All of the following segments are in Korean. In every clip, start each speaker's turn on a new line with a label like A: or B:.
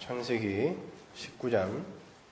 A: 창세기 19장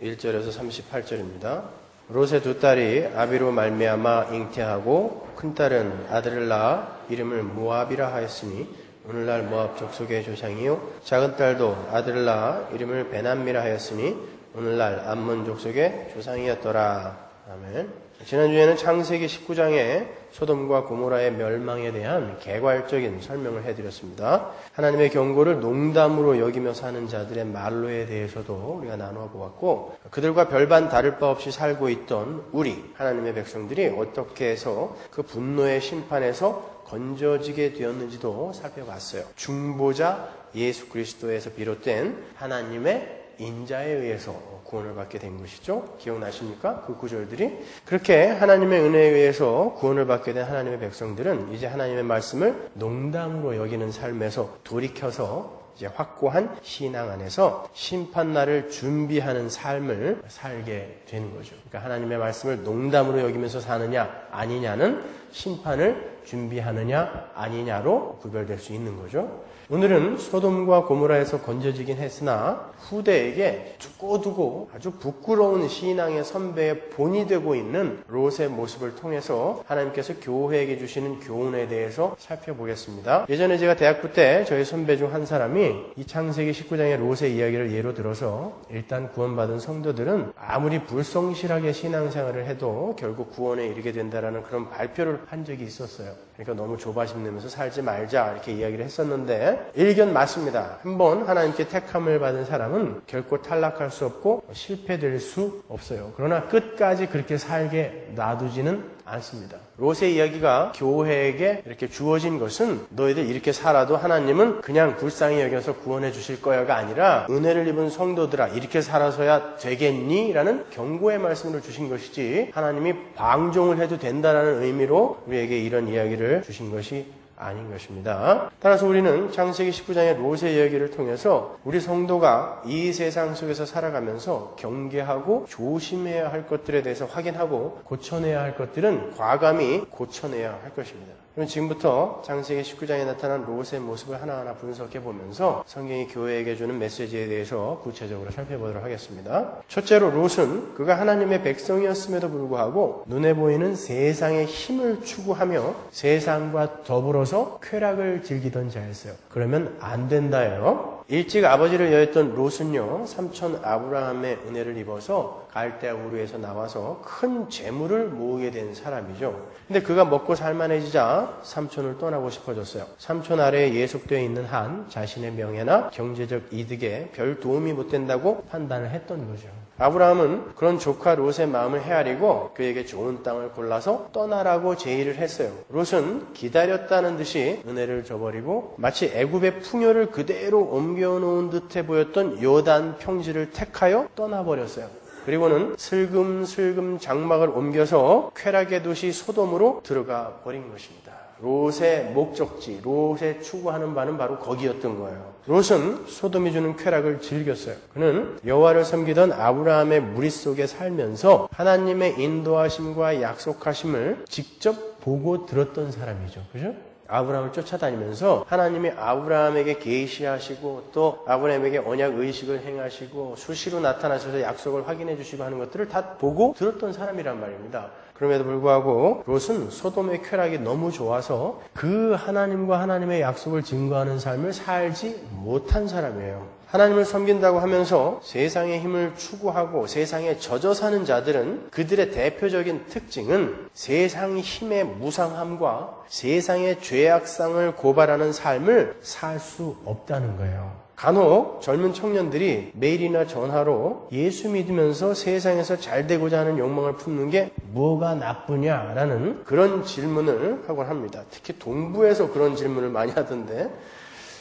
A: 1절에서 38절입니다. 롯의 두 딸이 아비로 말미암아 잉태하고 큰 딸은 아들을 낳아 이름을 모압이라 하였으니 오늘날 모압 족속의 조상이요 작은 딸도 아들을 낳아 이름을 베남미라 하였으니 오늘날 암몬 족속의 조상이었더라. 아멘. 지난주에는 창세기 19장에 소돔과 고모라의 멸망에 대한 개괄적인 설명을 해드렸습니다. 하나님의 경고를 농담으로 여기며 사는 자들의 말로에 대해서도 우리가 나누어 보았고, 그들과 별반 다를 바 없이 살고 있던 우리 하나님의 백성들이 어떻게 해서 그 분노의 심판에서 건져지게 되었는지도 살펴봤어요. 중보자 예수 그리스도에서 비롯된 하나님의 인자에 의해서 구원을 받게 된 것이죠. 기억나십니까? 그 구절들이. 그렇게 하나님의 은혜에 의해서 구원을 받게 된 하나님의 백성들은 이제 하나님의 말씀을 농담으로 여기는 삶에서 돌이켜서 이제 확고한 신앙 안에서 심판날을 준비하는 삶을 살게 되는 거죠. 그러니까 하나님의 말씀을 농담으로 여기면서 사느냐 아니냐는 심판을 준비하느냐 아니냐로 구별될 수 있는 거죠. 오늘은 소돔과 고모라에서 건져지긴 했으나 후대에게 두고두고 아주 부끄러운 신앙의 선배의 본이 되고 있는 롯의 모습을 통해서 하나님께서 교회에게 주시는 교훈에 대해서 살펴보겠습니다. 예전에 제가 대학부 때 저희 선배 중 한 사람이 이 창세기 19장의 롯의 이야기를 예로 들어서 일단 구원받은 성도들은 아무리 불성실하게 신앙생활을 해도 결국 구원에 이르게 된다라는 그런 발표를 한 적이 있었어요. 그러니까 너무 조바심 내면서 살지 말자 이렇게 이야기를 했었는데 일견 맞습니다. 한번 하나님께 택함을 받은 사람은 결코 탈락할 수 없고 실패될 수 없어요. 그러나 끝까지 그렇게 살게 놔두지는 않습니다. 롯의 이야기가 교회에게 이렇게 주어진 것은 너희들 이렇게 살아도 하나님은 그냥 불쌍히 여겨서 구원해 주실 거야가 아니라 은혜를 입은 성도들아 이렇게 살아서야 되겠니? 라는 경고의 말씀을 주신 것이지 하나님이 방종을 해도 된다는 의미로 우리에게 이런 이야기를 주신 것이 아닌 것입니다. 따라서 우리는 창세기 19장의 롯의 이야기를 통해서 우리 성도가 이 세상 속에서 살아가면서 경계하고 조심해야 할 것들에 대해서 확인하고 고쳐내야 할 것들은 과감히 고쳐내야 할 것입니다. 그럼 지금부터 창세기 19장에 나타난 롯의 모습을 하나하나 분석해 보면서 성경이 교회에게 주는 메시지에 대해서 구체적으로 살펴보도록 하겠습니다. 첫째로 롯은 그가 하나님의 백성이었음에도 불구하고 눈에 보이는 세상의 힘을 추구하며 세상과 더불어서 쾌락을 즐기던 자였어요. 그러면 안 된다요. 일찍 아버지를 여했던 롯은요, 삼촌 아브라함의 은혜를 입어서 갈대아 우르에서 나와서 큰 재물을 모으게 된 사람이죠. 근데 그가 먹고 살만해지자 삼촌을 떠나고 싶어졌어요. 삼촌 아래에 예속되어 있는 한 자신의 명예나 경제적 이득에 별 도움이 못 된다고 판단을 했던 거죠. 아브라함은 그런 조카 롯의 마음을 헤아리고 그에게 좋은 땅을 골라서 떠나라고 제의를 했어요. 롯은 기다렸다는 듯이 은혜를 저버리고 마치 애굽의 풍요를 그대로 옮겨놓은 듯해 보였던 요단 평지를 택하여 떠나버렸어요. 그리고는 슬금슬금 장막을 옮겨서 쾌락의 도시 소돔으로 들어가 버린 것입니다. 롯의 목적지, 롯의 추구하는 바는 바로 거기였던 거예요. 롯은 소돔이 주는 쾌락을 즐겼어요. 그는 여호와를 섬기던 아브라함의 무리 속에 살면서 하나님의 인도하심과 약속하심을 직접 보고 들었던 사람이죠. 그죠? 아브라함을 쫓아다니면서 하나님이 아브라함에게 계시하시고 또 아브라함에게 언약 의식을 행하시고 수시로 나타나셔서 약속을 확인해 주시고 하는 것들을 다 보고 들었던 사람이란 말입니다. 그럼에도 불구하고 롯은 소돔의 쾌락이 너무 좋아서 그 하나님과 하나님의 약속을 증거하는 삶을 살지 못한 사람이에요. 하나님을 섬긴다고 하면서 세상의 힘을 추구하고 세상에 젖어 사는 자들은 그들의 대표적인 특징은 세상 힘의 무상함과 세상의 죄악상을 고발하는 삶을 살 수 없다는 거예요. 간혹 젊은 청년들이 메일이나 전화로 예수 믿으면서 세상에서 잘 되고자 하는 욕망을 품는 게 뭐가 나쁘냐라는 그런 질문을 하곤 합니다. 특히 동부에서 그런 질문을 많이 하던데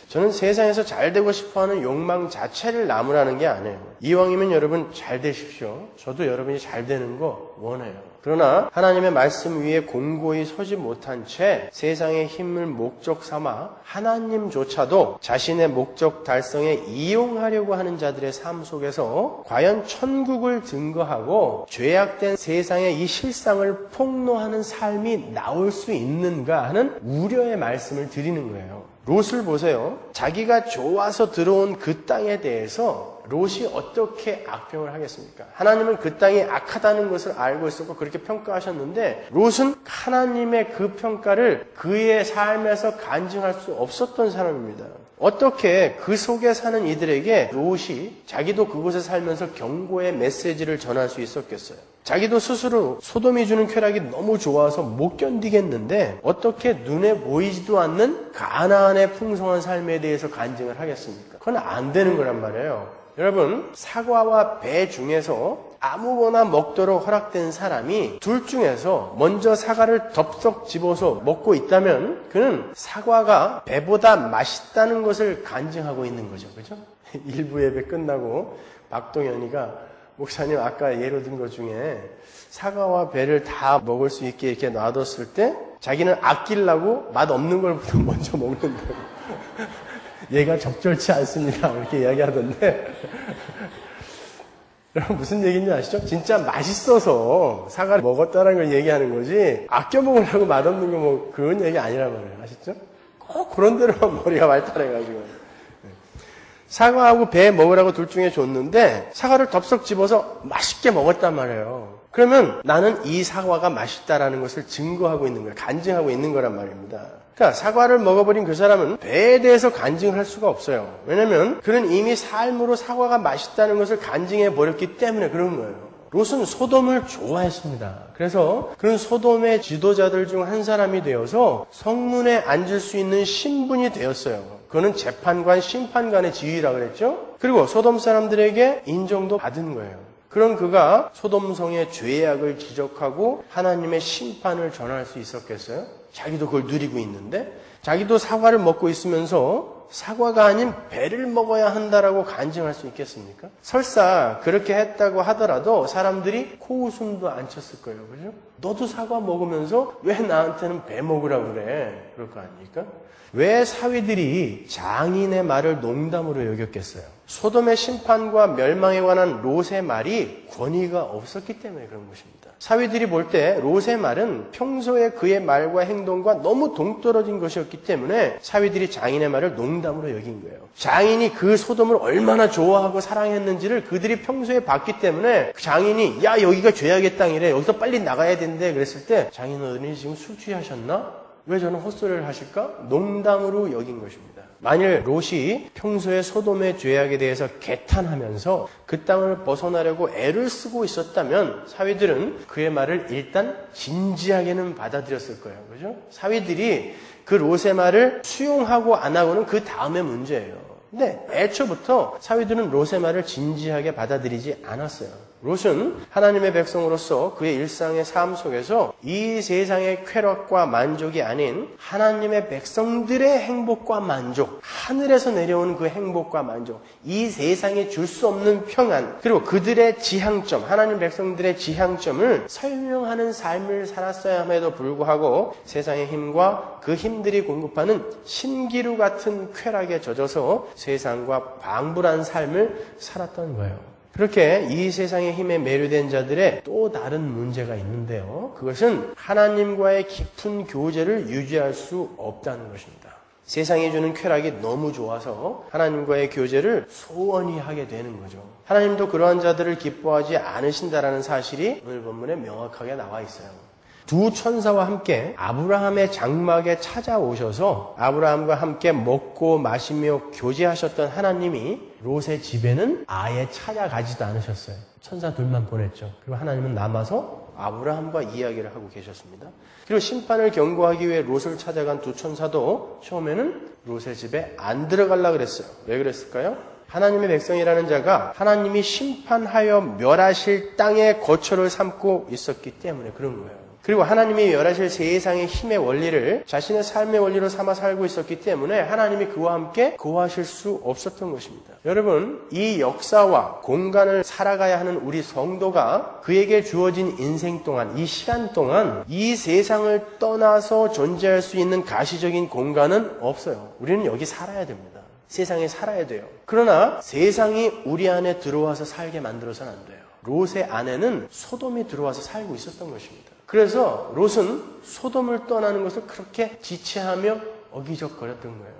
A: 저는 세상에서 잘 되고 싶어하는 욕망 자체를 나무라는 게 아니에요. 이왕이면 여러분 잘 되십시오. 저도 여러분이 잘 되는 거 원해요. 그러나 하나님의 말씀 위에 공고히 서지 못한 채 세상의 힘을 목적 삼아 하나님조차도 자신의 목적 달성에 이용하려고 하는 자들의 삶 속에서 과연 천국을 증거하고 죄악된 세상의 이 실상을 폭로하는 삶이 나올 수 있는가 하는 우려의 말씀을 드리는 거예요. 롯을 보세요. 자기가 좋아서 들어온 그 땅에 대해서 롯이 어떻게 악평을 하겠습니까? 하나님은 그 땅이 악하다는 것을 알고 있었고 그렇게 평가하셨는데 롯은 하나님의 그 평가를 그의 삶에서 간증할 수 없었던 사람입니다. 어떻게 그 속에 사는 이들에게 롯이 자기도 그곳에 살면서 경고의 메시지를 전할 수 있었겠어요? 자기도 스스로 소돔이 주는 쾌락이 너무 좋아서 못 견디겠는데 어떻게 눈에 보이지도 않는 가나안의 풍성한 삶에 대해서 간증을 하겠습니까? 그건 안 되는 거란 말이에요. 여러분, 사과와 배 중에서 아무거나 먹도록 허락된 사람이 둘 중에서 먼저 사과를 덥석 집어서 먹고 있다면 그는 사과가 배보다 맛있다는 것을 간증하고 있는 거죠. 그죠? 일부 예배 끝나고 박동현이가 목사님 아까 예로 든 것 중에 사과와 배를 다 먹을 수 있게 이렇게 놔뒀을 때 자기는 아끼려고 맛 없는 걸 먼저 먹는다고. 얘가 적절치 않습니다. 이렇게 이야기하던데. 여러분 무슨 얘기인지 아시죠? 진짜 맛있어서 사과를 먹었다는 걸 얘기하는 거지 아껴 먹으려고 맛없는 거 뭐 그런 얘기 아니란 말이에요. 아시죠? 꼭 그런 데로만 머리가 발달해가지고. 사과하고 배 먹으라고 둘 중에 줬는데 사과를 덥석 집어서 맛있게 먹었단 말이에요. 그러면 나는 이 사과가 맛있다라는 것을 증거하고 있는 거예요. 간증하고 있는 거란 말입니다. 그러니까 사과를 먹어버린 그 사람은 배에 대해서 간증할 수가 없어요. 왜냐하면 그는 이미 삶으로 사과가 맛있다는 것을 간증해 버렸기 때문에 그런 거예요. 롯은 소돔을 좋아했습니다. 그래서 그는 소돔의 지도자들 중 한 사람이 되어서 성문에 앉을 수 있는 신분이 되었어요. 그는 재판관, 심판관의 지위라고 그랬죠. 그리고 소돔 사람들에게 인정도 받은 거예요. 그런 그가 소돔성의 죄악을 지적하고 하나님의 심판을 전할 수 있었겠어요? 자기도 그걸 누리고 있는데 자기도 사과를 먹고 있으면서 사과가 아닌 배를 먹어야 한다라고 간증할 수 있겠습니까? 설사 그렇게 했다고 하더라도 사람들이 코웃음도 안 쳤을 거예요. 그죠? 너도 사과 먹으면서 왜 나한테는 배 먹으라고 그래? 그럴 거 아닙니까? 왜 사위들이 장인의 말을 농담으로 여겼겠어요? 소돔의 심판과 멸망에 관한 롯의 말이 권위가 없었기 때문에 그런 것입니다. 사위들이 볼 때 롯의 말은 평소에 그의 말과 행동과 너무 동떨어진 것이었기 때문에 사위들이 장인의 말을 농담으로 여긴 거예요. 장인이 그 소돔을 얼마나 좋아하고 사랑했는지를 그들이 평소에 봤기 때문에 장인이 야 여기가 죄악의 땅이래 여기서 빨리 나가야 된대 그랬을 때 장인 어른이 지금 술 취하셨나? 왜 저는 헛소리를 하실까? 농담으로 여긴 것입니다. 만일 롯이 평소에 소돔의 죄악에 대해서 개탄하면서 그 땅을 벗어나려고 애를 쓰고 있었다면 사위들은 그의 말을 일단 진지하게는 받아들였을 거예요. 그죠? 사위들이 그 롯의 말을 수용하고 안 하고는 그 다음의 문제예요. 근데 애초부터 사위들은 롯의 말을 진지하게 받아들이지 않았어요. 롯은 하나님의 백성으로서 그의 일상의 삶 속에서 이 세상의 쾌락과 만족이 아닌 하나님의 백성들의 행복과 만족, 하늘에서 내려오는 그 행복과 만족, 이 세상에 줄 수 없는 평안, 그리고 그들의 지향점, 하나님 백성들의 지향점을 설명하는 삶을 살았어야 함에도 불구하고 세상의 힘과 그 힘들이 공급하는 신기루 같은 쾌락에 젖어서 세상과 방불한 삶을 살았던 거예요. 그렇게 이 세상의 힘에 매료된 자들의 또 다른 문제가 있는데요. 그것은 하나님과의 깊은 교제를 유지할 수 없다는 것입니다. 세상이 주는 쾌락이 너무 좋아서 하나님과의 교제를 소원히 하게 되는 거죠. 하나님도 그러한 자들을 기뻐하지 않으신다라는 사실이 오늘 본문에 명확하게 나와 있어요. 두 천사와 함께 아브라함의 장막에 찾아오셔서 아브라함과 함께 먹고 마시며 교제하셨던 하나님이 롯의 집에는 아예 찾아가지도 않으셨어요. 천사 둘만 보냈죠. 그리고 하나님은 남아서 아브라함과 이야기를 하고 계셨습니다. 그리고 심판을 경고하기 위해 롯을 찾아간 두 천사도 처음에는 롯의 집에 안 들어가려고 그랬어요. 왜 그랬을까요? 하나님의 백성이라는 자가 하나님이 심판하여 멸하실 땅의 거처를 삼고 있었기 때문에 그런 거예요. 그리고 하나님이 멸하실 세상의 힘의 원리를 자신의 삶의 원리로 삼아 살고 있었기 때문에 하나님이 그와 함께 거하실 수 없었던 것입니다. 여러분, 이 역사와 공간을 살아가야 하는 우리 성도가 그에게 주어진 인생 동안, 이 시간 동안 이 세상을 떠나서 존재할 수 있는 가시적인 공간은 없어요. 우리는 여기 살아야 됩니다. 세상에 살아야 돼요. 그러나 세상이 우리 안에 들어와서 살게 만들어서는 안 돼요. 롯의 안에는 소돔이 들어와서 살고 있었던 것입니다. 그래서 롯은 소돔을 떠나는 것을 그렇게 지체하며 어기적거렸던 거예요.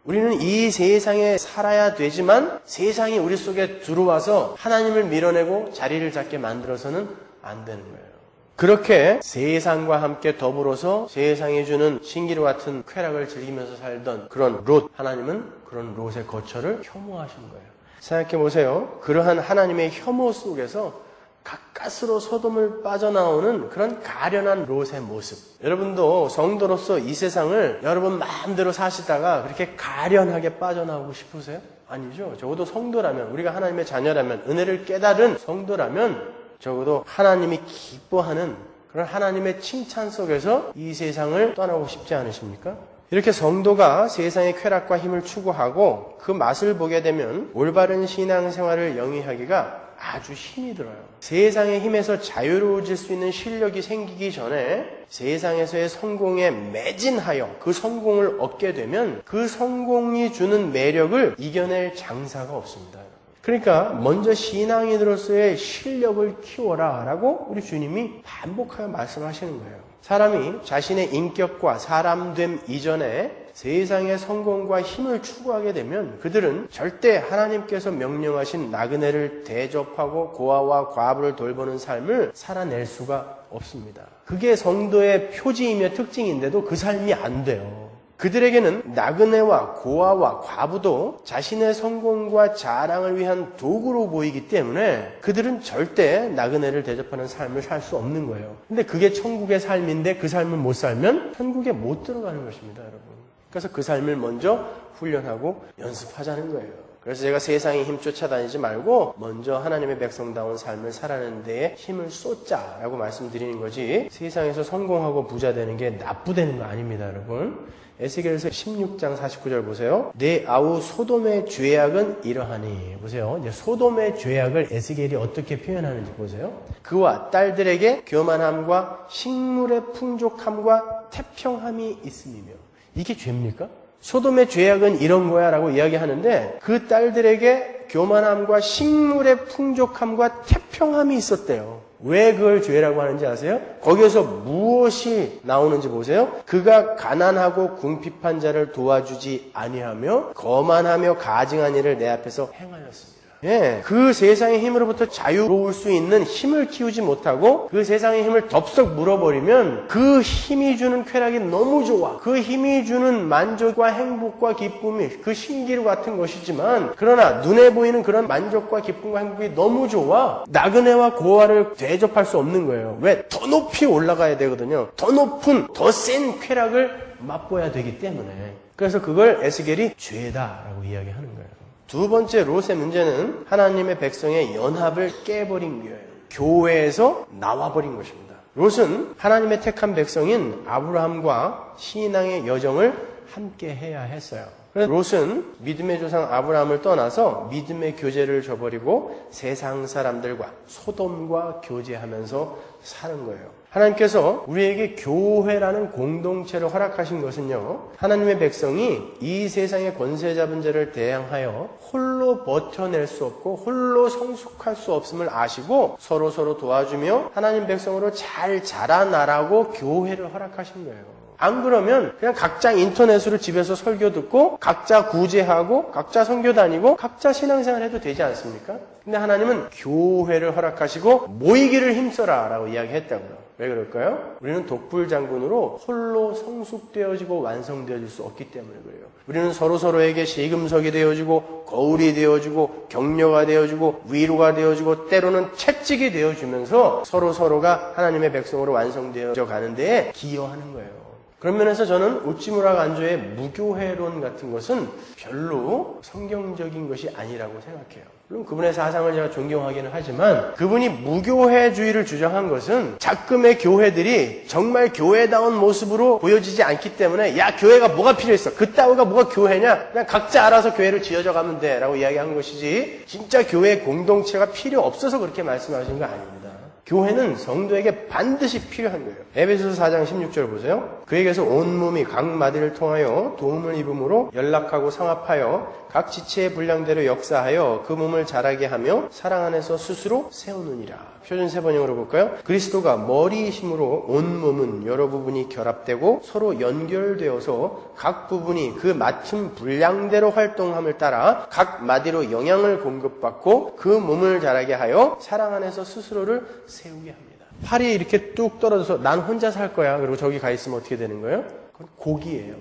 A: 우리는 이 세상에 살아야 되지만 세상이 우리 속에 들어와서 하나님을 밀어내고 자리를 잡게 만들어서는 안 되는 거예요. 그렇게 세상과 함께 더불어서 세상이 주는 신기루 같은 쾌락을 즐기면서 살던 그런 롯, 하나님은 그런 롯의 거처를 혐오하신 거예요. 생각해 보세요. 그러한 하나님의 혐오 속에서 가까스로 소돔을 빠져나오는 그런 가련한 롯의 모습. 여러분도 성도로서 이 세상을 여러분 마음대로 사시다가 그렇게 가련하게 빠져나오고 싶으세요? 아니죠. 적어도 성도라면, 우리가 하나님의 자녀라면, 은혜를 깨달은 성도라면 적어도 하나님이 기뻐하는 그런 하나님의 칭찬 속에서 이 세상을 떠나고 싶지 않으십니까? 이렇게 성도가 세상의 쾌락과 힘을 추구하고 그 맛을 보게 되면 올바른 신앙생활을 영위하기가 아주 힘이 들어요. 세상의 힘에서 자유로워질 수 있는 실력이 생기기 전에 세상에서의 성공에 매진하여 그 성공을 얻게 되면 그 성공이 주는 매력을 이겨낼 장사가 없습니다. 그러니까 먼저 신앙인으로서의 실력을 키워라 라고 우리 주님이 반복하여 말씀하시는 거예요. 사람이 자신의 인격과 사람됨 이전에 세상의 성공과 힘을 추구하게 되면 그들은 절대 하나님께서 명령하신 나그네를 대접하고 고아와 과부를 돌보는 삶을 살아낼 수가 없습니다. 그게 성도의 표지이며 특징인데도 그 삶이 안 돼요. 그들에게는 나그네와 고아와 과부도 자신의 성공과 자랑을 위한 도구로 보이기 때문에 그들은 절대 나그네를 대접하는 삶을 살 수 없는 거예요. 근데 그게 천국의 삶인데 그 삶을 못 살면 천국에 못 들어가는 것입니다, 여러분. 그래서 그 삶을 먼저 훈련하고 연습하자는 거예요. 그래서 제가 세상의 힘 쫓아다니지 말고 먼저 하나님의 백성다운 삶을 살아내는 데에 힘을 쏟자라고 말씀드리는 거지 세상에서 성공하고 부자 되는 게 나쁘다는 거 아닙니다, 여러분. 에스겔서 16장 49절 보세요. 내 아우 소돔의 죄악은 이러하니. 보세요. 이제 소돔의 죄악을 에스겔이 어떻게 표현하는지 보세요. 그와 딸들에게 교만함과 식물의 풍족함과 태평함이 있음이며. 이게 죄입니까? 소돔의 죄악은 이런 거야 라고 이야기하는데 그 딸들에게 교만함과 식물의 풍족함과 태평함이 있었대요. 왜 그걸 죄라고 하는지 아세요? 거기에서 무엇이 나오는지 보세요. 그가 가난하고 궁핍한 자를 도와주지 아니하며 거만하며 가증한 일을 내 앞에서 행하였습니다. 예, 그 세상의 힘으로부터 자유로울 수 있는 힘을 키우지 못하고 그 세상의 힘을 덥석 물어버리면 그 힘이 주는 쾌락이 너무 좋아. 그 힘이 주는 만족과 행복과 기쁨이 그 신기루 같은 것이지만 그러나 눈에 보이는 그런 만족과 기쁨과 행복이 너무 좋아. 나그네와 고아를 대접할 수 없는 거예요. 왜? 더 높이 올라가야 되거든요. 더 높은, 더 센 쾌락을 맛보아야 되기 때문에. 그래서 그걸 에스겔이 죄다라고 이야기하는 거예요. 두 번째 롯의 문제는 하나님의 백성의 연합을 깨버린 거예요. 교회에서 나와버린 것입니다. 롯은 하나님의 택한 백성인 아브라함과 신앙의 여정을 함께 해야 했어요. 롯은 믿음의 조상 아브라함을 떠나서 믿음의 교제를 저버리고 세상 사람들과 소돔과 교제하면서 사는 거예요. 하나님께서 우리에게 교회라는 공동체를 허락하신 것은요, 하나님의 백성이 이 세상의 권세 잡은 자를 대항하여 홀로 버텨낼 수 없고 홀로 성숙할 수 없음을 아시고 서로 도와주며 하나님 백성으로 잘 자라나라고 교회를 허락하신 거예요. 안 그러면 그냥 각자 인터넷으로 집에서 설교 듣고 각자 구제하고 각자 선교 다니고 각자 신앙생활 해도 되지 않습니까? 근데 하나님은 교회를 허락하시고 모이기를 힘써라 라고 이야기했다고요. 왜 그럴까요? 우리는 독불장군으로 홀로 성숙되어지고 완성되어질 수 없기 때문에 그래요. 우리는 서로에게 시금석이 되어주고 거울이 되어주고 격려가 되어주고 위로가 되어주고 때로는 채찍이 되어주면서 서로가 하나님의 백성으로 완성되어져 가는 데에 기여하는 거예요. 그런 면에서 저는 우찌무라 간조의 무교회론 같은 것은 별로 성경적인 것이 아니라고 생각해요. 물론 그분의 사상을 제가 존경하기는 하지만 그분이 무교회주의를 주장한 것은 작금의 교회들이 정말 교회다운 모습으로 보여지지 않기 때문에 야 교회가 뭐가 필요했어? 그따위가 뭐가 교회냐? 그냥 각자 알아서 교회를 지어져 가면 돼 라고 이야기한 것이지 진짜 교회 공동체가 필요 없어서 그렇게 말씀하신 거 아닙니다. 교회는 성도에게 반드시 필요한 거예요. 에베소서 4장 16절 보세요. 그에게서 온몸이 각 마디를 통하여 도움을 입음으로 연락하고 상합하여 각 지체의 분량대로 역사하여 그 몸을 자라게 하며 사랑 안에서 스스로 세우느니라. 표준 세번역으로 볼까요? 그리스도가 머리이심으로 온 몸은 여러 부분이 결합되고 서로 연결되어서 각 부분이 그 맡은 분량대로 활동함을 따라 각 마디로 영향을 공급받고 그 몸을 자라게 하여 사랑 안에서 스스로를 세우게 합니다. 팔이 이렇게 뚝 떨어져서 난 혼자 살 거야. 그리고 저기 가 있으면 어떻게 되는 거예요? 그건 고기예요.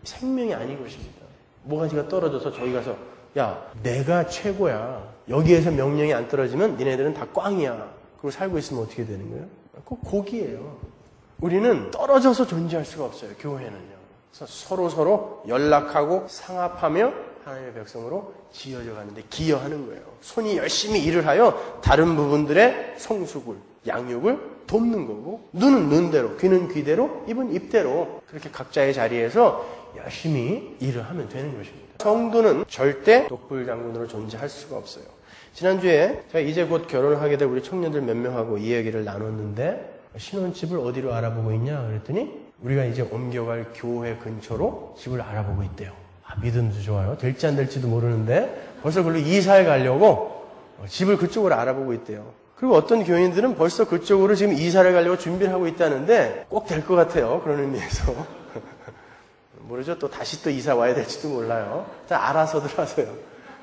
A: 생명이 아닌 것입니다. 모가지가 떨어져서 저기 가서 야, 내가 최고야. 여기에서 명령이 안 떨어지면 니네들은 다 꽝이야. 그리고 살고 있으면 어떻게 되는 거예요? 그거 고기예요. 우리는 떨어져서 존재할 수가 없어요. 교회는요. 그래서 서로 연락하고 상합하며 하나님의 백성으로 지어져 가는데 기여하는 거예요. 손이 열심히 일을 하여 다른 부분들의 성숙을, 양육을 돕는 거고, 눈은 눈대로, 귀는 귀대로, 입은 입대로 그렇게 각자의 자리에서 열심히 일을 하면 되는 것입니다. 성도는 절대 독불장군으로 존재할 수가 없어요. 지난주에 제가 이제 곧 결혼을 하게 될 우리 청년들 몇 명하고 이 얘기를 나눴는데 신혼집을 어디로 알아보고 있냐 그랬더니 우리가 이제 옮겨갈 교회 근처로 집을 알아보고 있대요. 믿음도 좋아요. 될지 안 될지도 모르는데 벌써 그걸로 이사해 가려고 집을 그쪽으로 알아보고 있대요. 그리고 어떤 교인들은 벌써 그쪽으로 지금 이사를 가려고 준비를 하고 있다는데 꼭 될 것 같아요. 그런 의미에서. 모르죠. 또 다시 또 이사 와야 될지도 몰라요. 다 알아서들 하세요.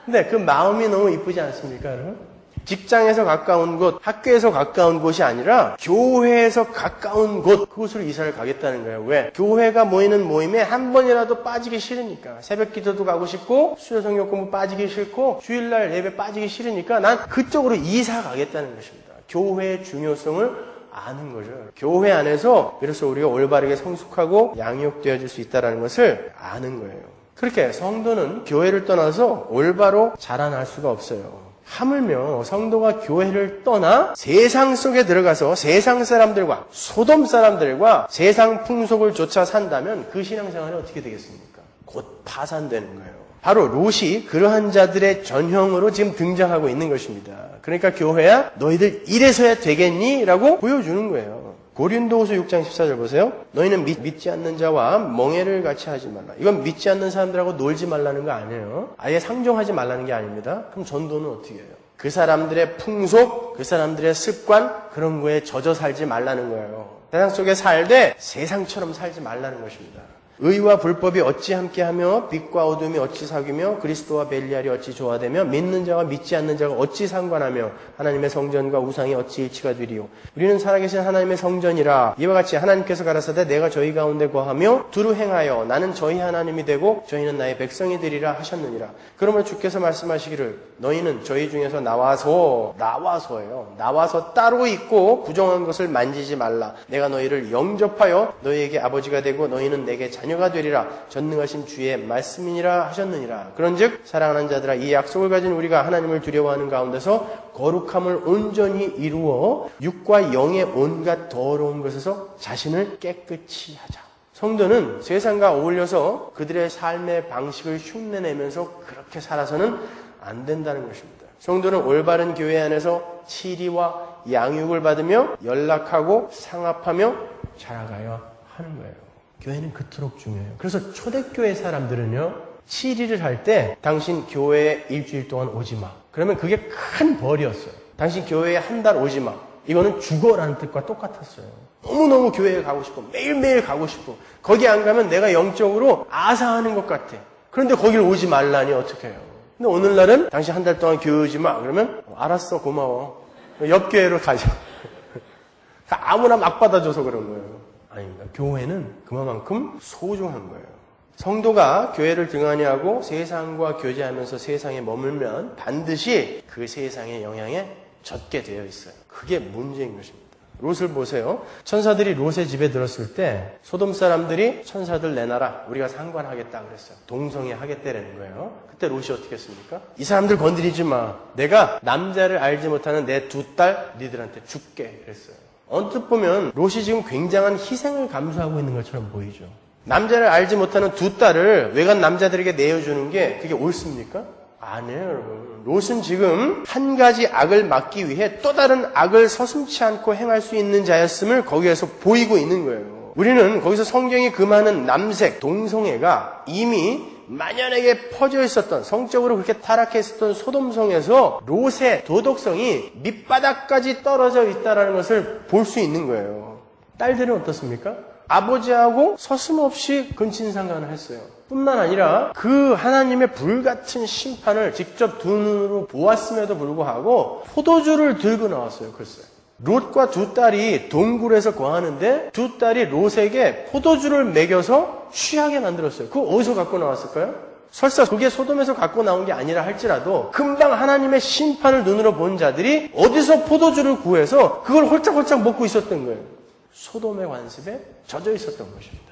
A: 근데 그 마음이 너무 이쁘지 않습니까, 여러분? 직장에서 가까운 곳, 학교에서 가까운 곳이 아니라 교회에서 가까운 곳, 그곳으로 이사를 가겠다는 거예요. 왜? 교회가 모이는 모임에 한 번이라도 빠지기 싫으니까. 새벽 기도도 가고 싶고 수요 성경 공부 빠지기 싫고 주일날 예배 빠지기 싫으니까 난 그쪽으로 이사 가겠다는 것입니다. 교회의 중요성을 아는 거죠. 교회 안에서 비로소 우리가 올바르게 성숙하고 양육되어질 수 있다는 것을 아는 거예요. 그렇게 성도는 교회를 떠나서 올바로 자라날 수가 없어요. 하물며 성도가 교회를 떠나 세상 속에 들어가서 세상 사람들과 소돔 사람들과 세상 풍속을 쫓아 산다면 그 신앙생활이 어떻게 되겠습니까? 곧 파산되는 거예요. 바로 롯이 그러한 자들의 전형으로 지금 등장하고 있는 것입니다. 그러니까 교회야 너희들 이래서야 되겠니? 라고 보여주는 거예요. 고린도후서 6장 14절 보세요. 너희는 믿지 않는 자와 멍에를 같이 하지 말라. 이건 믿지 않는 사람들하고 놀지 말라는 거 아니에요. 아예 상종하지 말라는 게 아닙니다. 그럼 전도는 어떻게 해요? 그 사람들의 풍속, 그 사람들의 습관 그런 거에 젖어 살지 말라는 거예요. 세상 속에 살되 세상처럼 살지 말라는 것입니다. 의와 불법이 어찌 함께하며 빛과 어둠이 어찌 사귀며 그리스도와 벨리알이 어찌 조화되며 믿는 자와 믿지 않는 자가 어찌 상관하며 하나님의 성전과 우상이 어찌 일치가 되리요. 우리는 살아계신 하나님의 성전이라. 이와 같이 하나님께서 가라사대 내가 저희 가운데 거하며 두루 행하여 나는 저희 하나님이 되고 저희는 나의 백성이 되리라 하셨느니라. 그러므로 주께서 말씀하시기를 너희는 저희 중에서 나와서예요. 나와서 따로 있고 부정한 것을 만지지 말라. 내가 너희를 영접하여 너희에게 아버지가 되고 너희는 내게 자녀가 되리라. 전능하신 주의 말씀이니라 하셨느니라. 그런즉 사랑하는 자들아 이 약속을 가진 우리가 하나님을 두려워하는 가운데서 거룩함을 온전히 이루어 육과 영의 온갖 더러운 것에서 자신을 깨끗이 하자. 성도는 세상과 어울려서 그들의 삶의 방식을 흉내내면서 그렇게 살아서는 안 된다는 것입니다. 성도는 올바른 교회 안에서 치리와 양육을 받으며 연락하고 상합하며 자라가야 하는 거예요. 교회는 그토록 중요해요. 그래서 초대교회 사람들은요, 치리를 할 때 당신 교회에 일주일 동안 오지 마. 그러면 그게 큰 벌이었어요. 당신 교회에 한 달 오지 마. 이거는 죽어라는 뜻과 똑같았어요. 너무너무 교회에 가고 싶어. 매일매일 가고 싶어. 거기 안 가면 내가 영적으로 아사하는 것 같아. 그런데 거길 오지 말라니 어떻게 해요? 근데 오늘날은 당신 한 달 동안 교회 오지 마. 그러면 알았어, 고마워. 옆 교회로 가자. 아무나 막 받아줘서 그런 거예요. 아닙니다. 교회는 그만큼 소중한 거예요. 성도가 교회를 등한히 하고 세상과 교제하면서 세상에 머물면 반드시 그 세상의 영향에 젖게 되어 있어요. 그게 문제인 것입니다. 롯을 보세요. 천사들이 롯의 집에 들었을 때 소돔 사람들이 천사들 내놔라. 우리가 상관하겠다 그랬어요. 동성애 하겠다라는 거예요. 그때 롯이 어떻게 했습니까? 이 사람들 건드리지 마. 내가 남자를 알지 못하는 내 두 딸 니들한테 줄게 그랬어요. 언뜻 보면 롯이 지금 굉장한 희생을 감수하고 있는 것처럼 보이죠. 남자를 알지 못하는 두 딸을 외간 남자들에게 내어주는 게 그게 옳습니까? 아니에요, 여러분. 롯은 지금 한 가지 악을 막기 위해 또 다른 악을 서슴지 않고 행할 수 있는 자였음을 거기에서 보이고 있는 거예요. 우리는 거기서 성경이 금하는 남색, 동성애가 이미 만연하게 퍼져 있었던, 성적으로 그렇게 타락해 있었던 소돔성에서 롯의 도덕성이 밑바닥까지 떨어져 있다는 것을 볼 수 있는 거예요. 딸들은 어떻습니까? 아버지하고 서슴없이 근친상간을 했어요. 뿐만 아니라 그 하나님의 불같은 심판을 직접 두 눈으로 보았음에도 불구하고 포도주를 들고 나왔어요. 글쎄. 롯과 두 딸이 동굴에서 거하는데 두 딸이 롯에게 포도주를 먹여서 취하게 만들었어요. 그거 어디서 갖고 나왔을까요? 설사 그게 소돔에서 갖고 나온 게 아니라 할지라도 금방 하나님의 심판을 눈으로 본 자들이 어디서 포도주를 구해서 그걸 홀짝홀짝 먹고 있었던 거예요. 소돔의 관습에 젖어 있었던 것입니다.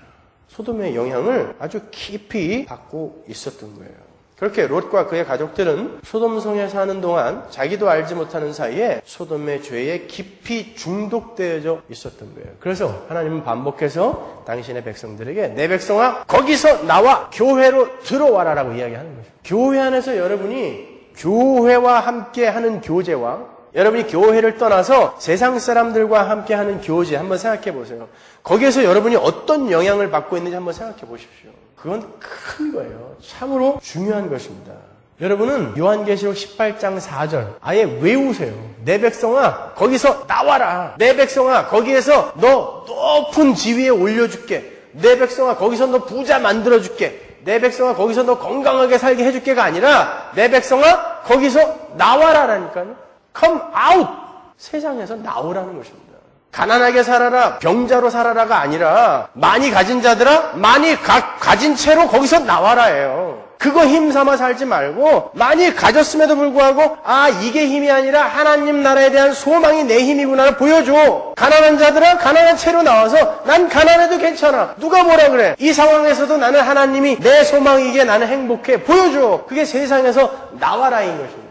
A: 소돔의 영향을 아주 깊이 받고 있었던 거예요. 그렇게 롯과 그의 가족들은 소돔성에 사는 동안 자기도 알지 못하는 사이에 소돔의 죄에 깊이 중독되어져 있었던 거예요. 그래서 하나님은 반복해서 당신의 백성들에게 내 백성아 거기서 나와 교회로 들어와라라고 이야기하는 거죠. 교회 안에서 여러분이 교회와 함께 하는 교제와 여러분이 교회를 떠나서 세상 사람들과 함께 하는 교제 한번 생각해 보세요. 거기에서 여러분이 어떤 영향을 받고 있는지 한번 생각해 보십시오. 그건 큰 거예요. 참으로 중요한 것입니다. 여러분은 요한계시록 18장 4절 아예 외우세요. 내 백성아 거기서 나와라. 내 백성아 거기에서 너 높은 지위에 올려줄게. 내 백성아 거기서 너 부자 만들어줄게. 내 백성아 거기서 너 건강하게 살게 해줄게가 아니라 내 백성아 거기서 나와라라니까요. Come out! 세상에서 나오라는 것입니다. 가난하게 살아라, 병자로 살아라가 아니라 많이 가진 자들아, 많이 가진 채로 거기서 나와라예요. 그거 힘삼아 살지 말고 많이 가졌음에도 불구하고 아 이게 힘이 아니라 하나님 나라에 대한 소망이 내 힘이구나를 보여줘. 가난한 자들아 가난한 채로 나와서 난 가난해도 괜찮아. 누가 뭐라 그래. 이 상황에서도 나는 하나님이 내 소망이기에 나는 행복해. 보여줘. 그게 세상에서 나와라인 것입니다.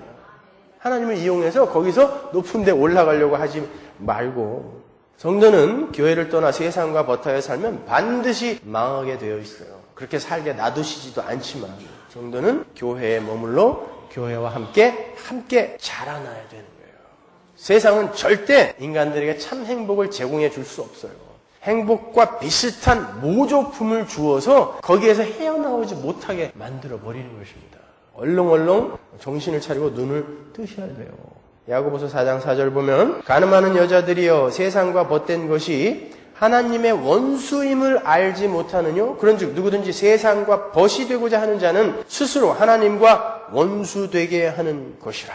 A: 하나님을 이용해서 거기서 높은 데 올라가려고 하지 말고 성도는 교회를 떠나 세상과 버타에 살면 반드시 망하게 되어 있어요. 그렇게 살게 놔두시지도 않지만 성도는 교회에 머물러 교회와 함께 자라나야 되는 거예요. 세상은 절대 인간들에게 참 행복을 제공해 줄 수 없어요. 행복과 비슷한 모조품을 주어서 거기에서 헤어나오지 못하게 만들어 버리는 것입니다. 얼렁얼렁 정신을 차리고 눈을 뜨셔야 돼요. 야고보서 4장 4절 보면 가늠하는 여자들이여 세상과 벗된 것이 하나님의 원수임을 알지 못하느뇨? 그런즉 누구든지 세상과 벗이 되고자 하는 자는 스스로 하나님과 원수되게 하는 것이라.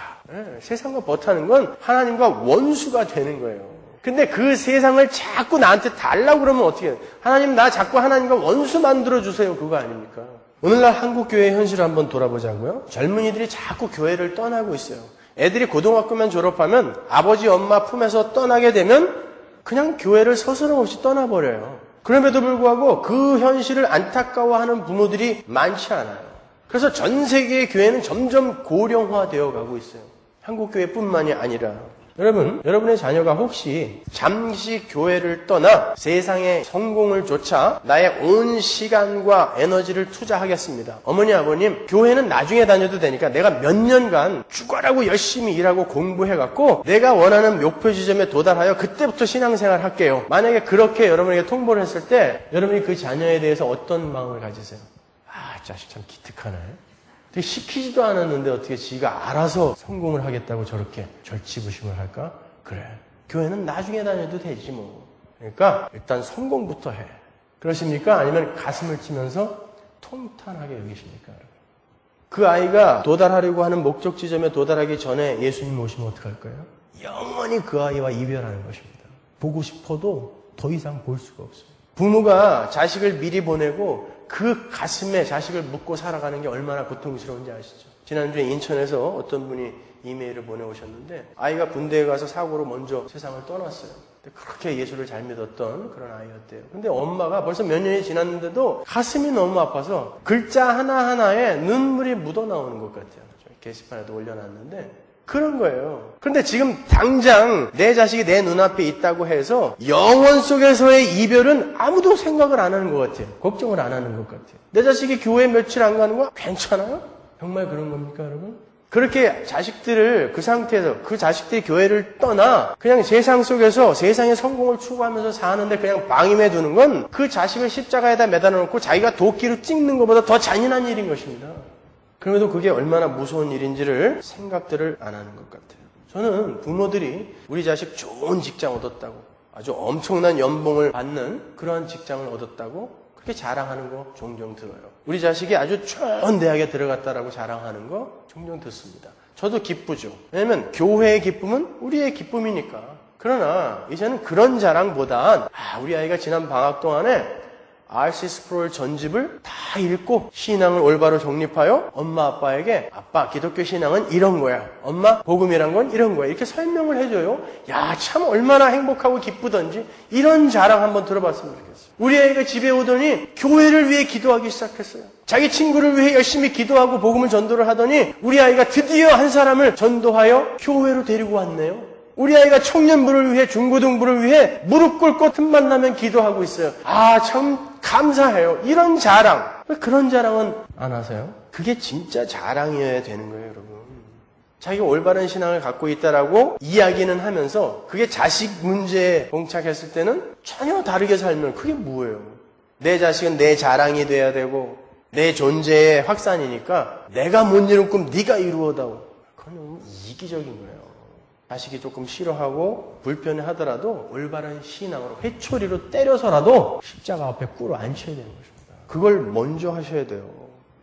A: 세상과 벗하는 건 하나님과 원수가 되는 거예요. 근데 그 세상을 자꾸 나한테 달라고 그러면 어떻게 해요? 하나님 나 자꾸 하나님과 원수 만들어주세요. 그거 아닙니까? 오늘날 한국교회의 현실을 한번 돌아보자고요. 젊은이들이 자꾸 교회를 떠나고 있어요. 애들이 고등학교만 졸업하면 아버지 엄마 품에서 떠나게 되면 그냥 교회를 서스럼 없이 떠나버려요. 그럼에도 불구하고 그 현실을 안타까워하는 부모들이 많지 않아요. 그래서 전 세계의 교회는 점점 고령화되어 가고 있어요. 한국교회뿐만이 아니라 여러분, 여러분의 자녀가 혹시 잠시 교회를 떠나 세상의 성공을 쫓아 나의 온 시간과 에너지를 투자하겠습니다. 어머니, 아버님, 교회는 나중에 다녀도 되니까 내가 몇 년간 죽어라고 열심히 일하고 공부해갖고 내가 원하는 목표 지점에 도달하여 그때부터 신앙생활 할게요. 만약에 그렇게 여러분에게 통보를 했을 때 여러분이 그 자녀에 대해서 어떤 마음을 가지세요? 아, 자식 참 기특하네. 되게 시키지도 않았는데 어떻게 지가 알아서 성공을 하겠다고 저렇게 절치부심을 할까? 그래. 교회는 나중에 다녀도 되지 뭐. 그러니까 일단 성공부터 해. 그러십니까? 아니면 가슴을 치면서 통탄하게 여기십니까? 그 아이가 도달하려고 하는 목적 지점에 도달하기 전에 예수님 오시면 어떡할 거예요? 영원히 그 아이와 이별하는 것입니다. 보고 싶어도 더 이상 볼 수가 없어요. 부모가 자식을 미리 보내고 그 가슴에 자식을 묻고 살아가는 게 얼마나 고통스러운지 아시죠? 지난주에 인천에서 어떤 분이 이메일을 보내오셨는데 아이가 군대에 가서 사고로 먼저 세상을 떠났어요. 그렇게 예수를 잘 믿었던 그런 아이였대요. 근데 엄마가 벌써 몇 년이 지났는데도 가슴이 너무 아파서 글자 하나하나에 눈물이 묻어나오는 것 같아요. 게시판에도 올려놨는데 그런 거예요. 그런데 지금 당장 내 자식이 내 눈앞에 있다고 해서 영원 속에서의 이별은 아무도 생각을 안 하는 것 같아요. 걱정을 안 하는 것 같아요. 내 자식이 교회 며칠 안 가는 거 괜찮아요? 정말 그런 겁니까, 여러분? 그렇게 자식들을 그 상태에서 그 자식들이 교회를 떠나 그냥 세상 속에서 세상의 성공을 추구하면서 사는데 그냥 방임해 두는 건 그 자식을 십자가에다 매달아 놓고 자기가 도끼로 찍는 것보다 더 잔인한 일인 것입니다. 그럼에도 그게 얼마나 무서운 일인지를 생각들을 안 하는 것 같아요. 저는 부모들이 우리 자식 좋은 직장 얻었다고, 아주 엄청난 연봉을 받는 그러한 직장을 얻었다고 그렇게 자랑하는 거 종종 들어요. 우리 자식이 아주 좋은 대학에 들어갔다라고 자랑하는 거 종종 듣습니다. 저도 기쁘죠. 왜냐하면 교회의 기쁨은 우리의 기쁨이니까. 그러나 이제는 그런 자랑보단 우리 아이가 지난 방학 동안에 R.C. 스프롤 전집을 다 읽고 신앙을 올바로 정립하여 엄마 아빠에게 아빠 기독교 신앙은 이런 거야, 엄마 복음이란 건 이런 거야, 이렇게 설명을 해줘요. 야, 참 얼마나 행복하고 기쁘던지. 이런 자랑 한번 들어봤으면 좋겠어요. 우리 아이가 집에 오더니 교회를 위해 기도하기 시작했어요. 자기 친구를 위해 열심히 기도하고 복음을 전도를 하더니 우리 아이가 드디어 한 사람을 전도하여 교회로 데리고 왔네요. 우리 아이가 청년부를 위해, 중고등부를 위해 무릎 꿇고 틈만 나면 기도하고 있어요. 참 감사해요. 이런 자랑. 왜 그런 자랑은 안 하세요? 그게 진짜 자랑이어야 되는 거예요, 여러분. 자기가 올바른 신앙을 갖고 있다라고 이야기는 하면서 그게 자식 문제에 봉착했을 때는 전혀 다르게 살면 그게 뭐예요? 내 자식은 내 자랑이 돼야 되고 내 존재의 확산이니까 내가 못 이룬 꿈 네가 이루어다오. 그건 너무 이기적인 거예요. 자식이 조금 싫어하고 불편해하더라도 올바른 신앙으로 회초리로 때려서라도 십자가 앞에 꿇어 앉혀야 되는 것입니다. 그걸 먼저 하셔야 돼요.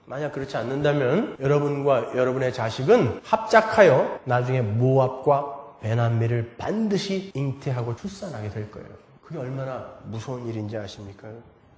A: 만약 그렇지 않는다면 여러분과 여러분의 자식은 합작하여 나중에 모압과 베나미를 반드시 잉태하고 출산하게 될 거예요. 그게 얼마나 무서운 일인지 아십니까?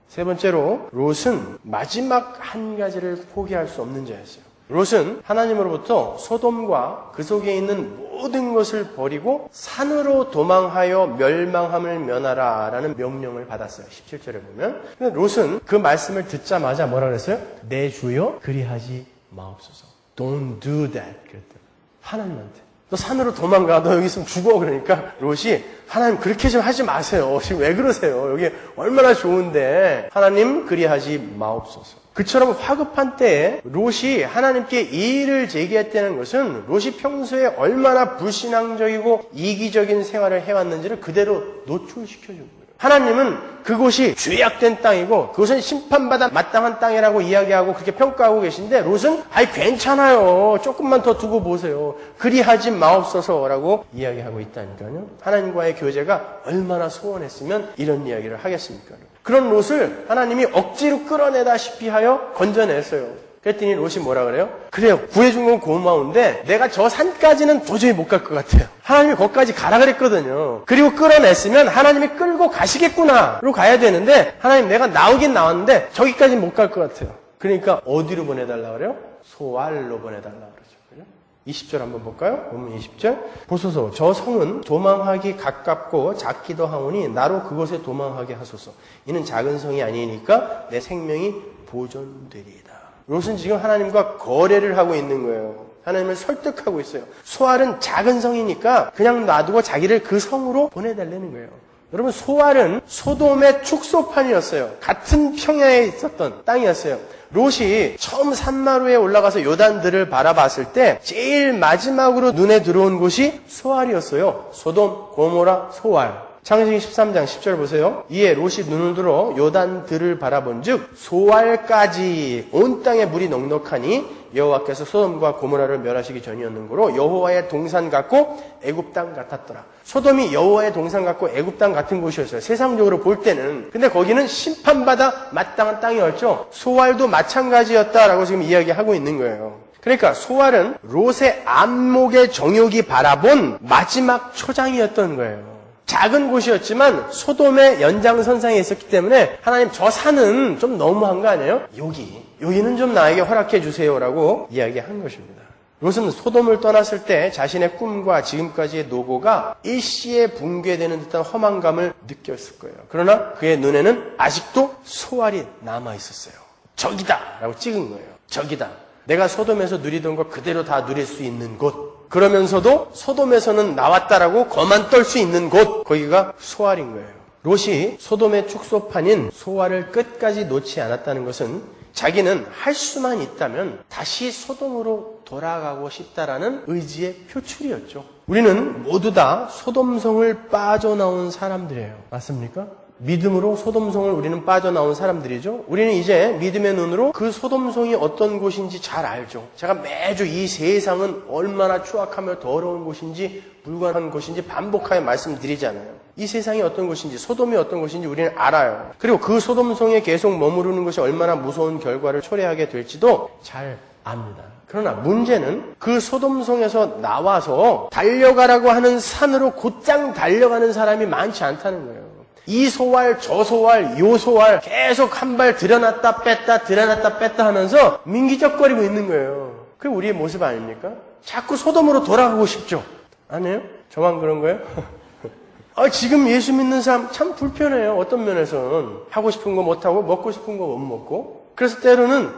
A: 세 번째로 롯은 마지막 한 가지를 포기할 수 없는 자였어요. 롯은 하나님으로부터 소돔과 그 속에 있는 모든 것을 버리고 산으로 도망하여 멸망함을 면하라 라는 명령을 받았어요. 17절에 보면. 롯은 그 말씀을 듣자마자 뭐라 그랬어요? 내 주여 그리하지 마옵소서. Don't do that. 그랬대요. 하나님한테. 너 산으로 도망가. 너 여기 있으면 죽어. 그러니까 롯이 하나님 그렇게 좀 하지 마세요. 지금 왜 그러세요? 여기 얼마나 좋은데. 하나님 그리하지 마옵소서. 그처럼 화급한 때에 롯이 하나님께 이의를 제기했다는 것은 롯이 평소에 얼마나 불신앙적이고 이기적인 생활을 해왔는지를 그대로 노출시켜준 거예요. 하나님은 그곳이 죄악된 땅이고 그것은 심판받아 마땅한 땅이라고 이야기하고 그렇게 평가하고 계신데 롯은 괜찮아요. 조금만 더 두고 보세요. 그리하지 마옵소서라고 이야기하고 있다니까요. 하나님과의 교제가 얼마나 소원했으면 이런 이야기를 하겠습니까? 그런 롯을 하나님이 억지로 끌어내다시피 하여 건져냈어요. 그랬더니 롯이 뭐라 그래요? 그래요. 구해준 건 고마운데 내가 저 산까지는 도저히 못 갈 것 같아요. 하나님이 거기까지 가라 그랬거든요. 그리고 끌어냈으면 하나님이 끌고 가시겠구나로 가야 되는데 하나님 내가 나오긴 나왔는데 저기까지는 못 갈 것 같아요. 그러니까 어디로 보내달라 그래요? 소알로 보내달라 그러죠. 20절 한번 볼까요? 보면 20절. 보소서 저 성은 도망하기 가깝고 작기도 하오니 나로 그곳에 도망하게 하소서. 이는 작은 성이 아니니까 내 생명이 보존되리이다. 롯은 지금 하나님과 거래를 하고 있는 거예요. 하나님을 설득하고 있어요. 소알은 작은 성이니까 그냥 놔두고 자기를 그 성으로 보내달라는 거예요. 여러분 소알은 소돔의 축소판이었어요. 같은 평야에 있었던 땅이었어요. 롯이 처음 산마루에 올라가서 요단들을 바라봤을 때 제일 마지막으로 눈에 들어온 곳이 소알이었어요. 소돔, 고모라, 소알. 창세기 13장 10절 보세요. 이에 롯이 눈을 들어 요단들을 바라본 즉 소알까지 온 땅에 물이 넉넉하니 여호와께서 소돔과 고모라를 멸하시기 전이었는고로 여호와의 동산 같고 애굽 땅 같았더라. 소돔이 여호와의 동산 같고 애굽 땅 같은 곳이었어요. 세상적으로 볼 때는. 근데 거기는 심판받아 마땅한 땅이었죠. 소알도 마찬가지였다라고 지금 이야기하고 있는 거예요. 그러니까 소알은 롯의 안목의 정욕이 바라본 마지막 초장이었던 거예요. 작은 곳이었지만 소돔의 연장선상에 있었기 때문에 하나님 저 산은 좀 너무한 거 아니에요? 여기는 좀 나에게 허락해 주세요라고 이야기한 것입니다. 롯은 소돔을 떠났을 때 자신의 꿈과 지금까지의 노고가 일시에 붕괴되는 듯한 허망감을 느꼈을 거예요. 그러나 그의 눈에는 아직도 소알이 남아있었어요. 저기다! 라고 찍은 거예요. 저기다. 내가 소돔에서 누리던 거 그대로 다 누릴 수 있는 곳. 그러면서도 소돔에서는 나왔다라고 거만 떨 수 있는 곳. 거기가 소알인 거예요. 롯이 소돔의 축소판인 소알을 끝까지 놓지 않았다는 것은 자기는 할 수만 있다면 다시 소돔으로 돌아가고 싶다라는 의지의 표출이었죠. 우리는 모두 다 소돔성을 빠져나온 사람들이에요. 맞습니까? 믿음으로 소돔성을 우리는 빠져나온 사람들이죠. 우리는 이제 믿음의 눈으로 그 소돔성이 어떤 곳인지 잘 알죠. 제가 매주 이 세상은 얼마나 추악하며 더러운 곳인지 불가능한 곳인지 반복하여 말씀드리잖아요. 이 세상이 어떤 곳인지, 소돔이 어떤 곳인지 우리는 알아요. 그리고 그 소돔성에 계속 머무르는 것이 얼마나 무서운 결과를 초래하게 될지도 잘 압니다. 그러나 문제는 그 소돔성에서 나와서 달려가라고 하는 산으로 곧장 달려가는 사람이 많지 않다는 거예요. 이 소활, 저 소활, 요 소활 계속 한 발 들여놨다 뺐다 들여놨다 뺐다 하면서 민기적거리고 있는 거예요. 그게 우리의 모습 아닙니까? 자꾸 소돔으로 돌아가고 싶죠. 아니에요? 저만 그런 거예요? 지금 예수 믿는 사람 참 불편해요. 어떤 면에서는 하고 싶은 거 못하고 먹고 싶은 거 못 먹고. 그래서 때로는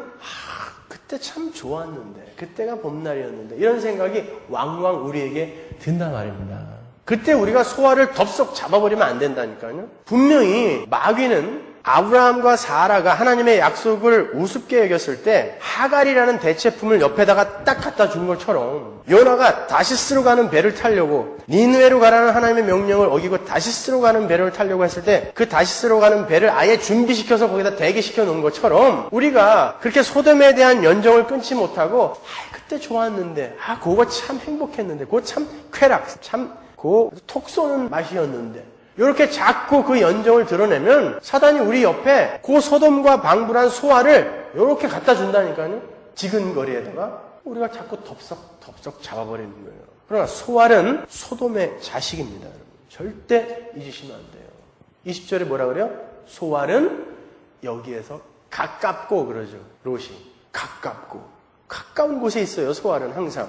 A: 그때 참 좋았는데, 그때가 봄날이었는데 이런 생각이 왕왕 우리에게 든단 말입니다. 그때 우리가 소화를 덥석 잡아버리면 안 된다니까요. 분명히 마귀는 아브라함과 사라가 하나님의 약속을 우습게 여겼을 때 하갈이라는 대체품을 옆에다가 딱 갖다 준 것처럼 요나가 다시스로 가는 배를 타려고 니느웨로 가라는 하나님의 명령을 어기고 다시스로 가는 배를 타려고 했을 때 그 다시스로 가는 배를 아예 준비시켜서 거기다 대기시켜 놓은 것처럼 우리가 그렇게 소돔에 대한 연정을 끊지 못하고 그때 좋았는데 그거 참 행복했는데 그거 참 쾌락 참 톡 쏘는 맛이었는데 이렇게 자꾸 그 연정을 드러내면 사단이 우리 옆에 그 소돔과 방불한 소화를 이렇게 갖다 준다니까요. 지근거리에다가 우리가 자꾸 덥석 잡아버리는 거예요. 그러나 소활은 소돔의 자식입니다. 여러분. 절대 잊으시면 안 돼요. 20절에 뭐라 그래요? 소활은 여기에서 가깝고 그러죠. 롯이 가깝고 가까운 곳에 있어요. 소활은 항상.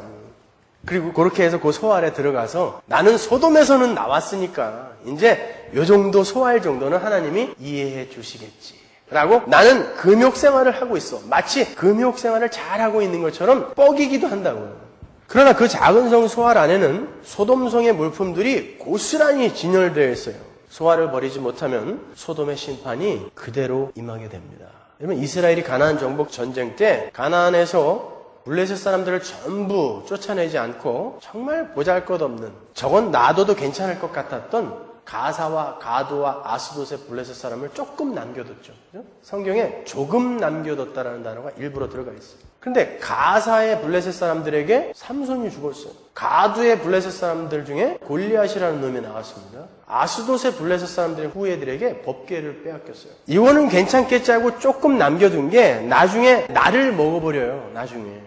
A: 그리고 그렇게 해서 그 소활에 들어가서 나는 소돔에서는 나왔으니까 이제 요 정도 소활 정도는 하나님이 이해해 주시겠지 라고 나는 금욕 생활을 하고 있어. 마치 금욕 생활을 잘하고 있는 것처럼 뻐기기도 한다고요. 그러나 그 작은 성 소활 안에는 소돔성의 물품들이 고스란히 진열되어 있어요. 소활을 버리지 못하면 소돔의 심판이 그대로 임하게 됩니다. 여러분 이스라엘이 가나안 정복 전쟁 때 가나안에서 블레셋 사람들을 전부 쫓아내지 않고 정말 보잘것없는 저건 놔둬도 괜찮을 것 같았던 가사와 가도와 아스돗의 블레셋 사람을 조금 남겨뒀죠. 그죠? 성경에 조금 남겨뒀다라는 단어가 일부러 들어가 있어요. 그런데 가사의 블레셋 사람들에게 삼손이 죽었어요. 가두의 블레셋 사람들 중에 골리앗이라는 놈이 나왔습니다. 아스돗의 블레셋 사람들의 후예들에게 법궤를 빼앗겼어요. 이거는 괜찮겠지 하고 조금 남겨둔 게 나중에 나를 먹어버려요. 나중에.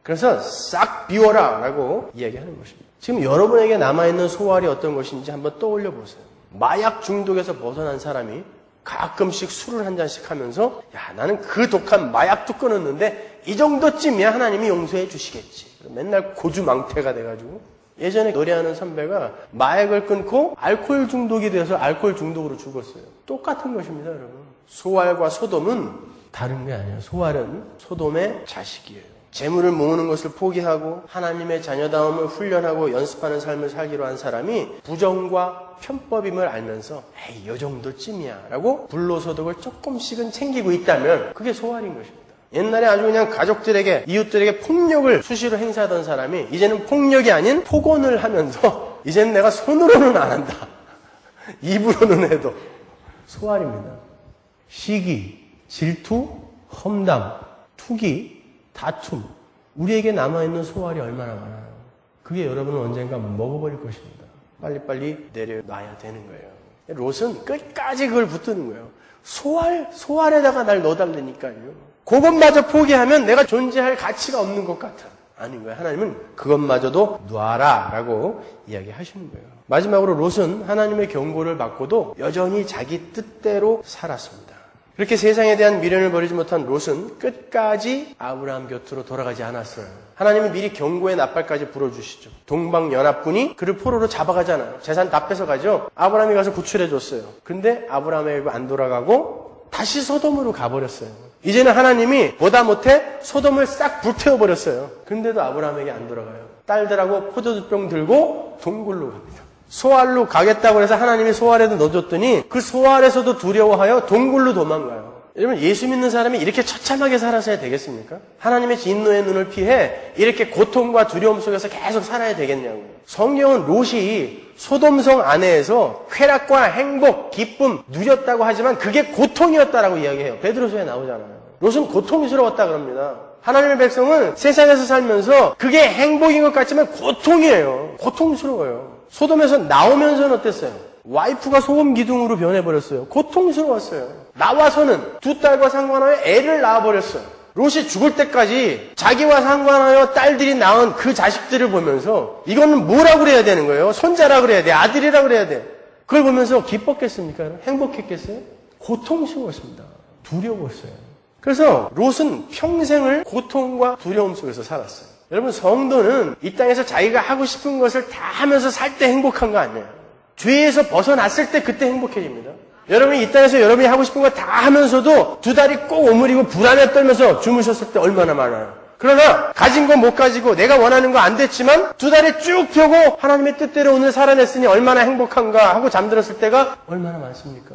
A: 그래서 싹 비워라 라고 이야기하는 것입니다. 지금 여러분에게 남아있는 소활이 어떤 것인지 한번 떠올려 보세요. 마약 중독에서 벗어난 사람이 가끔씩 술을 한 잔씩 하면서 나는 그 독한 마약도 끊었는데 이 정도쯤이야 하나님이 용서해 주시겠지. 맨날 고주망태가 돼가지고 예전에 노래하는 선배가 마약을 끊고 알코올 중독이 돼서 알코올 중독으로 죽었어요. 똑같은 것입니다, 여러분. 소활과 소돔은 다른 게 아니에요. 소활은 소돔의 자식이에요. 재물을 모으는 것을 포기하고 하나님의 자녀다움을 훈련하고 연습하는 삶을 살기로 한 사람이 부정과 편법임을 알면서 요 정도쯤이야 라고 불로소득을 조금씩은 챙기고 있다면 그게 소활인 것입니다. 옛날에 아주 그냥 가족들에게 이웃들에게 폭력을 수시로 행사하던 사람이 이제는 폭력이 아닌 폭언을 하면서 이제는 내가 손으로는 안 한다. 입으로는 해도 소활입니다. 시기, 질투, 험담, 투기, 다툼, 우리에게 남아있는 소활이 얼마나 많아요. 그게 여러분은 언젠가 먹어버릴 것입니다. 빨리빨리 내려놔야 되는 거예요. 롯은 끝까지 그걸 붙드는 거예요. 소활에다가 날 넣어달라니까요. 그것마저 포기하면 내가 존재할 가치가 없는 것 같아. 아닌 거예요. 하나님은 그것마저도 놔라 라고 이야기하시는 거예요. 마지막으로 롯은 하나님의 경고를 받고도 여전히 자기 뜻대로 살았습니다. 그렇게 세상에 대한 미련을 버리지 못한 롯은 끝까지 아브라함 곁으로 돌아가지 않았어요. 하나님이 미리 경고의 납발까지 불어주시죠. 동방연합군이 그를 포로로 잡아가잖아요. 재산 다 뺏어가죠. 아브라함이 가서 구출해줬어요. 근데 아브라함에게 안 돌아가고 다시 소돔으로 가버렸어요. 이제는 하나님이 보다 못해 소돔을 싹 불태워버렸어요. 근데도 아브라함에게 안 돌아가요. 딸들하고 포도주병 들고 동굴로 갑니다. 소알로 가겠다고 해서 하나님이 소알에도 넣어줬더니 그 소알에서도 두려워하여 동굴로 도망가요. 여러분, 예수 믿는 사람이 이렇게 처참하게 살아서야 되겠습니까? 하나님의 진노의 눈을 피해 이렇게 고통과 두려움 속에서 계속 살아야 되겠냐고요. 성경은 롯이 소돔성 안에에서 쾌락과 행복, 기쁨 누렸다고 하지만 그게 고통이었다라고 이야기해요. 베드로서에 나오잖아요. 롯은 고통스러웠다 그럽니다. 하나님의 백성은 세상에서 살면서 그게 행복인 것 같지만 고통이에요. 고통스러워요. 소돔에서 나오면서는 어땠어요? 와이프가 소금 기둥으로 변해버렸어요. 고통스러웠어요. 나와서는 두 딸과 상관하여 애를 낳아버렸어요. 롯이 죽을 때까지 자기와 상관하여 딸들이 낳은 그 자식들을 보면서 이거는 뭐라고 그래야 되는 거예요? 손자라고 그래야 돼? 아들이라고 그래야 돼? 그걸 보면서 기뻤겠습니까? 행복했겠어요? 고통스러웠습니다. 두려웠어요. 그래서 롯은 평생을 고통과 두려움 속에서 살았어요. 여러분, 성도는 이 땅에서 자기가 하고 싶은 것을 다 하면서 살 때 행복한 거 아니에요. 죄에서 벗어났을 때 그때 행복해집니다. 여러분이 이 땅에서 여러분이 하고 싶은 거 다 하면서도 두 다리 꼭 오므리고 불안에 떨면서 주무셨을 때 얼마나 많아요. 그러나 가진 거 못 가지고 내가 원하는 거 안 됐지만 두 다리 쭉 펴고 하나님의 뜻대로 오늘 살아냈으니 얼마나 행복한가 하고 잠들었을 때가 얼마나 많습니까?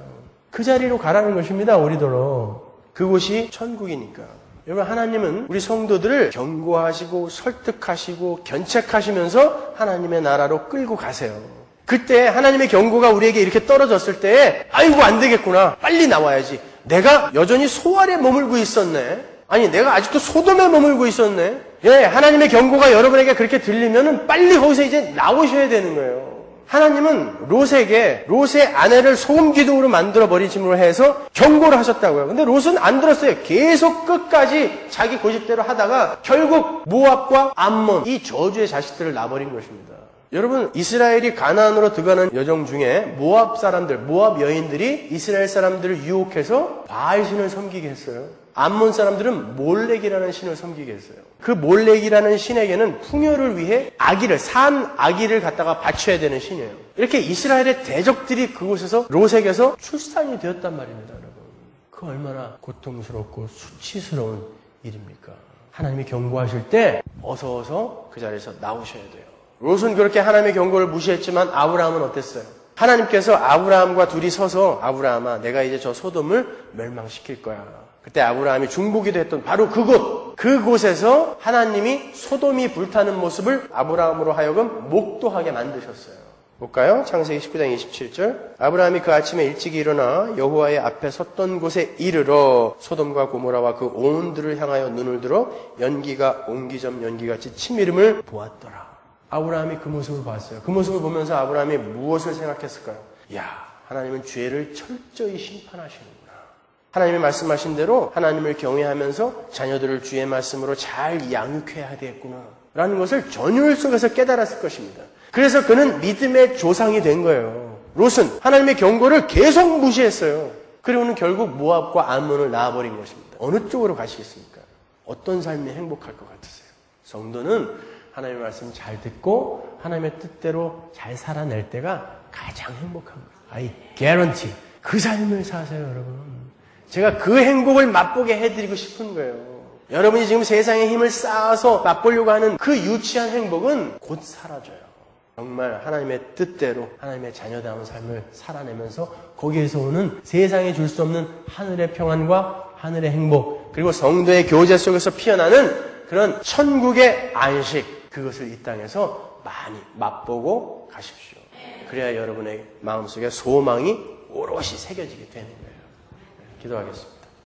A: 그 자리로 가라는 것입니다. 우리더러. 그곳이 천국이니까. 여러분, 하나님은 우리 성도들을 경고하시고 설득하시고 견책하시면서 하나님의 나라로 끌고 가세요. 그때 하나님의 경고가 우리에게 이렇게 떨어졌을 때 아이고 안 되겠구나. 빨리 나와야지. 내가 여전히 소알에 머물고 있었네. 아니 내가 아직도 소돔에 머물고 있었네. 예, 하나님의 경고가 여러분에게 그렇게 들리면은 빨리 거기서 이제 나오셔야 되는 거예요. 하나님은 롯에게 롯의 아내를 소금 기둥으로 만들어 버리심으로 해서 경고를 하셨다고요. 근데 롯은 안 들었어요. 계속 끝까지 자기 고집대로 하다가 결국 모압과 암몬 이 저주의 자식들을 낳아버린 것입니다. 여러분, 이스라엘이 가나안으로 들어가는 여정 중에 모압 사람들, 모압 여인들이 이스라엘 사람들을 유혹해서 바알신을 섬기게 했어요. 암몬 사람들은 몰렉이라는 신을 섬기게 했어요. 그 몰렉이라는 신에게는 풍요를 위해 아기를, 산 아기를 갖다가 바쳐야 되는 신이에요. 이렇게 이스라엘의 대적들이 그곳에서 롯에게서 출산이 되었단 말입니다, 여러분. 그 얼마나 고통스럽고 수치스러운 일입니까? 하나님이 경고하실 때 어서 그 자리에서 나오셔야 돼요. 롯은 그렇게 하나님의 경고를 무시했지만 아브라함은 어땠어요? 하나님께서 아브라함과 둘이 서서 아브라함아, 내가 이제 저 소돔을 멸망시킬 거야. 그때 아브라함이 중보기도 했던 바로 그곳에서 하나님이 소돔이 불타는 모습을 아브라함으로 하여금 목도하게 만드셨어요. 볼까요? 창세기 19장 27절. 아브라함이 그 아침에 일찍이 일어나 여호와의 앞에 섰던 곳에 이르러 소돔과 고모라와 그 온 들을 향하여 눈을 들어 연기가 옹기점 연기같이 치밀음을 보았더라. 아브라함이 그 모습을 봤어요. 그 모습을 보면서 아브라함이 무엇을 생각했을까요? 야, 하나님은 죄를 철저히 심판하시는구나. 하나님이 말씀하신 대로 하나님을 경외하면서 자녀들을 주의 말씀으로 잘 양육해야 되겠구나 라는 것을 전율 속에서 깨달았을 것입니다. 그래서 그는 믿음의 조상이 된 거예요. 롯은 하나님의 경고를 계속 무시했어요. 그리고는 결국 모압과 암몬을 낳아버린 것입니다. 어느 쪽으로 가시겠습니까? 어떤 삶이 행복할 것 같으세요? 성도는 하나님의 말씀 잘 듣고 하나님의 뜻대로 잘 살아낼 때가 가장 행복한 거예요. I guarantee. 그 삶을 사세요, 여러분. 제가 그 행복을 맛보게 해드리고 싶은 거예요. 여러분이 지금 세상에 힘을 쌓아서 맛보려고 하는 그 유치한 행복은 곧 사라져요. 정말 하나님의 뜻대로 하나님의 자녀다운 삶을 살아내면서 거기에서 오는 세상에 줄 수 없는 하늘의 평안과 하늘의 행복, 그리고 성도의 교제 속에서 피어나는 그런 천국의 안식, 그것을 이 땅에서 많이 맛보고 가십시오. 그래야 여러분의 마음속에 소망이 오롯이 새겨지게 되는 거예요. 기도하겠습니다.